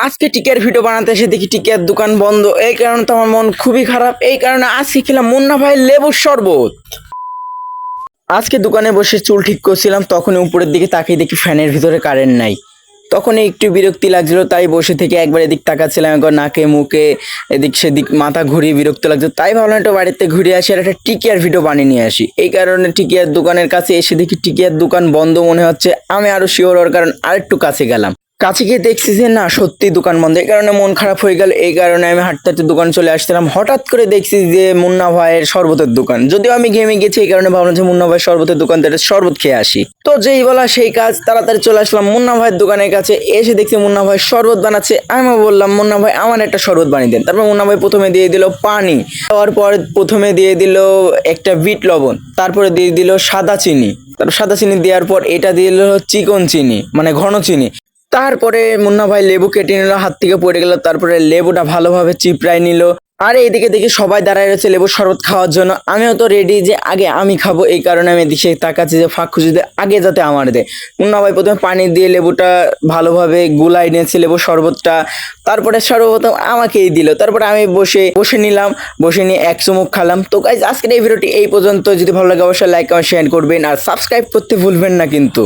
আজকে টিকিয়ার ভিডিও বানাতে এসে দেখি টিকিয়ার দোকান বন্ধ। এই কারণে তো আমার মন খুবই খারাপ। এই কারণে আজকে খেলাম মুন্না ভাই লেবুর শরবত। আজকে দোকানে বসে চুল ঠিক করছিলাম, তখন উপরের দিকে তাকিয়ে দেখি ফ্যানের ভিতরে কারেন্ট নাই। তখন একটু বিরক্তি লাগছিল, তাই বসে থেকে একবার এদিক তাকাচ্ছিলাম, একবার নাকে মুখে এদিক সেদিক মাথা ঘুরিয়ে বিরক্ত লাগছে। তাই ভাবলাম একটু বাড়িতে ঘুরে আসি আর একটা টিকিয়ার ভিডিও বানিয়ে নিয়ে আসি। এই কারণে টিকিয়ার দোকানের কাছে এসে দেখি টিকিয়ার দোকান বন্ধ মনে হচ্ছে। আমি আরো শিওর হওয়ার কারণ আরেকটু কাছে গেলাম। কাছে গিয়ে দেখছি যে না, সত্যি দোকান বন্ধ। এই কারণে মন খারাপ হয়ে গেল। এই কারণে আমি হাঁটতে হাঁটতে দোকান চলে আসছিলাম। হঠাৎ করে দেখছি যে মুন্না ভাইয়ের শরবতের দোকান। যদিও আমি ঘেমে গেছি, এই কারণে ভাবলাম যে মুন্না ভাইয়ের শরবতের দোকান থেকে শরবত খেয়ে আসি। তো যেই বলা সেই কাজ, তাড়াতাড়ি চলে আসলাম মুন্না ভাইয়ের দোকানের কাছে। এসে দেখছি মুন্না ভাই শরবত বানাচ্ছে। আমি বললাম, মুন্না ভাই আমার একটা শরবত বানিয়ে দেন। তারপর মুন্না ভাই প্রথমে দিয়ে দিল পানি, দেওয়ার পর প্রথমে দিয়ে দিল একটা বিট লবণ, তারপরে দিয়ে দিল সাদা চিনি। তারপর সাদা চিনি দেওয়ার পর এটা দিয়ে দিল চিকন চিনি, মানে ঘন চিনি। তারপরে মুন্না ভাই লেবু কেটে নিল, হাত থেকে পড়ে গেল। তারপরে লেবুটা ভালোভাবে চিপড়াই নিল। আর এইদিকে দেখি সবাই দাঁড়ায় রয়েছে লেবুর শরবত খাওয়ার জন্য। আমিও তো রেডি যে আগে আমি খাবো। এই কারণে আমি দিকে তাকাচ্ছি যে ফাঁক খুঁজে আগে যাতে আমার দেয়। মুন্না ভাই প্রথমে পানি দিয়ে লেবুটা ভালোভাবে গুলাই নিয়েছে, লেবুর শরবতটা। তারপরে সর্বপ্রথম আমাকেই দিল। তারপরে আমি বসে বসে নিলাম, বসে নিয়ে এক চুমুক খেলাম। তো গাইজ, আজকের এই ভিডিওটি এই পর্যন্ত। যদি ভালো লাগে অবশ্যই লাইক কমেন্ট শেয়ার করবেন আর সাবস্ক্রাইব করতে ভুলবেন না কিন্তু।